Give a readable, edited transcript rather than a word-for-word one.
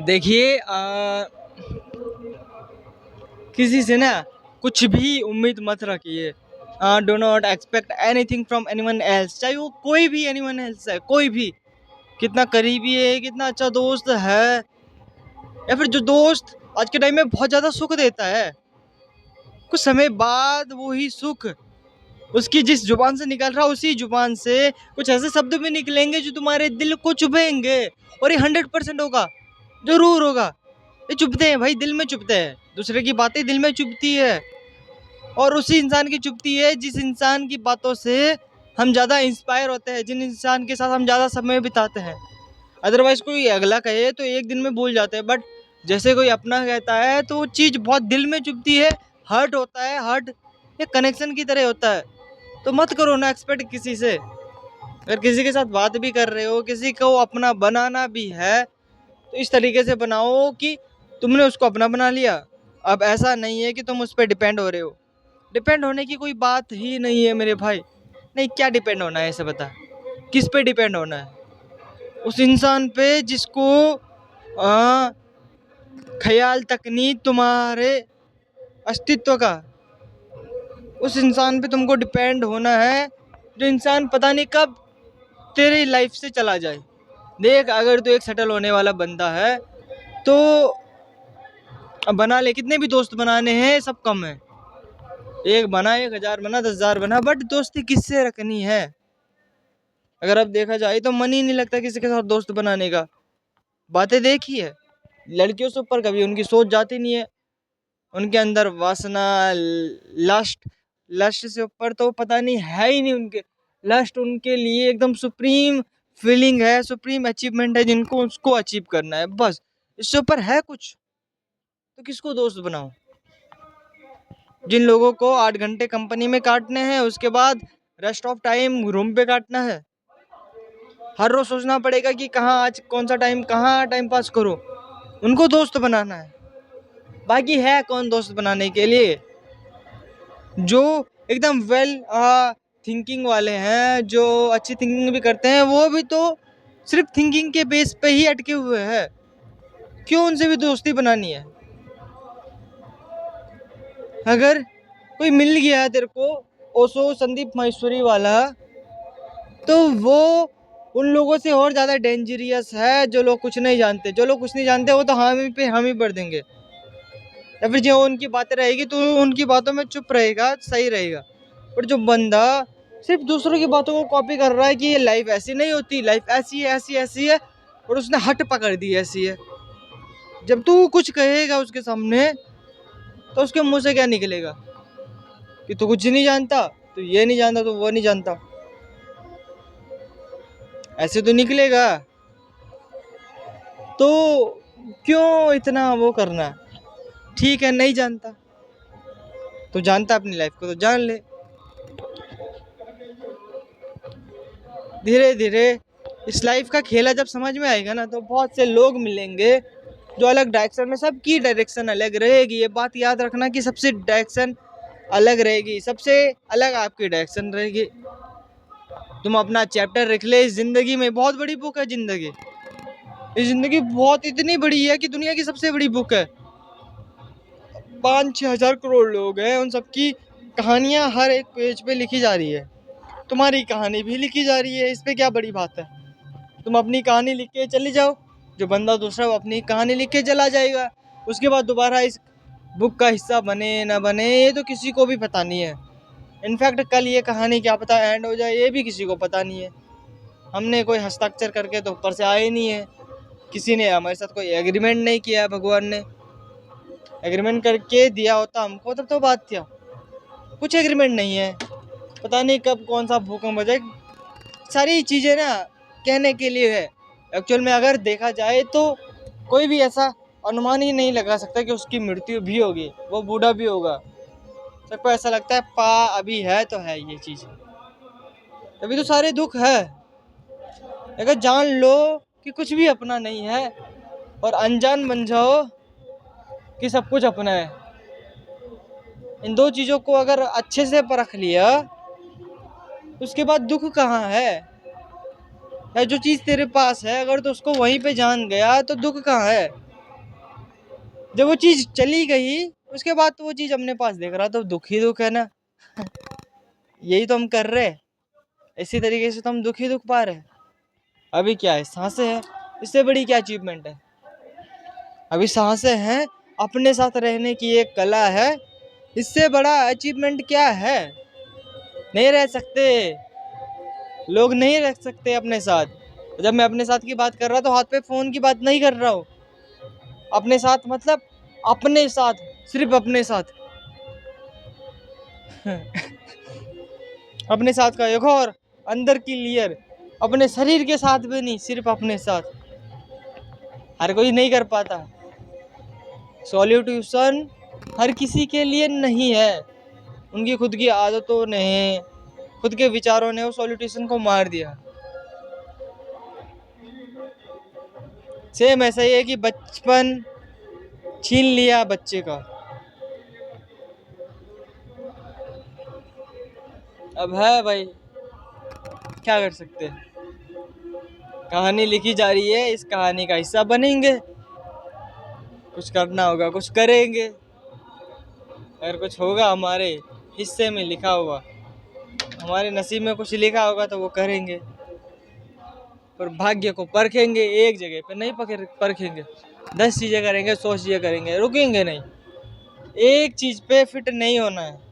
देखिए किसी से ना कुछ भी उम्मीद मत रखिए। Do not expect anything from anyone else, चाहे वो कोई भी एनीवन एल्स है, कोई भी कितना करीबी है, कितना अच्छा दोस्त है, या फिर जो दोस्त आज के टाइम में बहुत ज़्यादा सुख देता है, कुछ समय बाद वही सुख उसकी जिस जुबान से निकल रहा है उसी जुबान से कुछ ऐसे शब्द भी निकलेंगे जो तुम्हारे दिल को चुभेंगे। और ये 100% होगा, जरूर होगा। ये चुभते हैं भाई, दिल में चुभते हैं, दूसरे की बातें दिल में चुभती है। और उसी इंसान की चुभती है जिस इंसान की बातों से हम ज़्यादा इंस्पायर होते हैं, जिन इंसान के साथ हम ज़्यादा समय बिताते हैं। अदरवाइज कोई अगला कहे तो एक दिन में भूल जाते हैं, बट जैसे कोई अपना कहता है तो वो चीज़ बहुत दिल में चुभती है, हर्ट होता है। हर्ट ये कनेक्शन की तरह होता है। तो मत करो ना एक्सपेक्ट किसी से। अगर किसी के साथ बात भी कर रहे हो, किसी को अपना बनाना भी है, तो इस तरीके से बनाओ कि तुमने उसको अपना बना लिया। अब ऐसा नहीं है कि तुम उस पर डिपेंड हो रहे हो। डिपेंड होने की कोई बात ही नहीं है मेरे भाई। नहीं, क्या डिपेंड होना है ऐसे बता। किस पे डिपेंड होना है? उस इंसान पे जिसको आ, ख्याल तक नहीं तुम्हारे अस्तित्व का। उस इंसान पे तुमको डिपेंड होना है जो इंसान पता नहीं कब तेरी लाइफ से चला जाए। देख, अगर तू एक सेटल होने वाला बंदा है तो बना ले, कितने भी दोस्त बनाने हैं सब कम है। एक बना, 1000 बना, 10,000 बना, बट दोस्ती किससे रखनी है? अगर अब देखा जाए तो मन ही नहीं लगता किसी के साथ दोस्त बनाने का। बातें देखी है, लड़कियों से ऊपर कभी उनकी सोच जाती नहीं है। उनके अंदर वासना, लस्ट, लस्ट से ऊपर तो पता नहीं है ही नहीं उनके। लस्ट उनके लिए एकदम सुप्रीम फीलिंग है, सुप्रीम अचीवमेंट है, जिनको उसको अचीव करना है बस। इससे ऊपर है कुछ तो किसको दोस्त बनाओ? जिन लोगों को 8 घंटे कंपनी में काटने हैं, उसके बाद रेस्ट ऑफ टाइम रूम पे काटना है, हर रोज सोचना पड़ेगा कि कहाँ आज कौन सा टाइम, कहाँ टाइम पास करो, उनको दोस्त बनाना है। बाकी है कौन दोस्त बनाने के लिए? जो एकदम वेल थिंकिंग वाले हैं, जो अच्छी थिंकिंग भी करते हैं, वो भी तो सिर्फ थिंकिंग के बेस पे ही अटके हुए हैं। क्यों उनसे भी दोस्ती बनानी है? अगर कोई मिल गया है तेरे को, ओशो संदीप माहेश्वरी वाला, तो वो उन लोगों से और ज़्यादा डेंजरियस है जो लोग कुछ नहीं जानते। जो लोग कुछ नहीं जानते वो तो हामी पे हामी भर देंगे, या फिर जो उनकी बातें रहेगी तो उनकी बातों में चुप रहेगा, सही रहेगा। पर जो बंदा सिर्फ दूसरों की बातों को कॉपी कर रहा है कि ये लाइफ ऐसी नहीं होती, लाइफ ऐसी है, ऐसी ऐसी है, और उसने हट पकड़ दी ऐसी है। जब तू कुछ कहेगा उसके सामने तो उसके मुंह से क्या निकलेगा कि तू कुछ नहीं जानता, तू ये नहीं जानता, तो वो नहीं जानता, ऐसे तो निकलेगा। तो क्यों इतना वो करना? ठीक है, नहीं जानता तो जानता, अपनी लाइफ को तो जान ले। धीरे धीरे इस लाइफ का खेला जब समझ में आएगा ना, तो बहुत से लोग मिलेंगे जो अलग डायरेक्शन में, सबकी डायरेक्शन अलग रहेगी। ये बात याद रखना कि सबसे डायरेक्शन अलग रहेगी, सबसे अलग आपकी डायरेक्शन रहेगी। तुम अपना चैप्टर लिख ले। इस जिंदगी में बहुत बड़ी बुक है जिंदगी। ये जिंदगी बहुत इतनी बड़ी है कि दुनिया की सबसे बड़ी बुक है। 5-6 हजार करोड़ लोग हैं, उन सबकी कहानियां हर एक पेज पे लिखी जा रही है। तुम्हारी कहानी भी लिखी जा रही है, इस पे क्या बड़ी बात है? तुम अपनी कहानी लिख के चले जाओ, जो बंदा दूसरा वो अपनी कहानी लिख के चला जाएगा। उसके बाद दोबारा इस बुक का हिस्सा बने ना बने ये तो किसी को भी पता नहीं है। इनफैक्ट कल ये कहानी क्या पता एंड हो जाए, ये भी किसी को पता नहीं है। हमने कोई हस्ताक्षर करके तो ऊपर से आए नहीं है, किसी ने हमारे साथ कोई एग्रीमेंट नहीं किया है। भगवान ने एग्रीमेंट करके दिया होता हमको तब तो बात थी। कुछ एग्रीमेंट नहीं है, पता नहीं कब कौन सा भूकंप हो जाए। सारी चीज़ें ना कहने के लिए है। एक्चुअल में अगर देखा जाए तो कोई भी ऐसा अनुमान ही नहीं लगा सकता कि उसकी मृत्यु भी होगी, वो बूढ़ा भी होगा। सबको ऐसा लगता है पा अभी है तो है ये चीज़, तभी तो सारे दुख है। अगर जान लो कि कुछ भी अपना नहीं है और अनजान बन जाओ कि सब कुछ अपना है, इन दो चीज़ों को अगर अच्छे से परख लिया, उसके बाद दुख कहाँ है? या जो चीज़ तेरे पास है अगर तो उसको वहीं पे जान गया तो दुख कहाँ है? जब वो चीज चली गई उसके बाद तो वो चीज अपने पास देख रहा तो दुख ही दुख है ना। यही तो हम कर रहे हैं, इसी तरीके से तो हम दुख ही दुख पा रहे हैं। अभी क्या है, सांसें हैं, इससे बड़ी क्या अचीवमेंट है। अभी सांसें हैं, अपने साथ रहने की एक कला है, इससे बड़ा अचीवमेंट क्या है। नहीं रह सकते, लोग नहीं रह सकते अपने साथ। जब मैं अपने साथ की बात कर रहा तो हाथ पे फोन की बात नहीं कर रहा हूँ। अपने साथ मतलब अपने साथ, सिर्फ अपने साथ। अपने साथ का एक और अंदर की लेयर, अपने शरीर के साथ भी नहीं, सिर्फ अपने साथ। हर कोई नहीं कर पाता। सॉल्यूशन हर किसी के लिए नहीं है। उनकी खुद की आदतों ने, खुद के विचारों ने वो सॉल्यूशन को मार दिया। सेम ऐसा ही है कि बचपन छीन लिया बच्चे का। अब है भाई, क्या कर सकते हैं। कहानी लिखी जा रही है, इस कहानी का हिस्सा बनेंगे। कुछ करना होगा, कुछ करेंगे। अगर कुछ होगा हमारे हिस्से में लिखा हुआ, हमारे नसीब में कुछ लिखा होगा तो वो करेंगे। पर भाग्य को परखेंगे, एक जगह पे नहीं परखेंगे। 10 चीजें करेंगे, 100 चीजें करेंगे, रुकेंगे नहीं। एक चीज पे फिट नहीं होना है।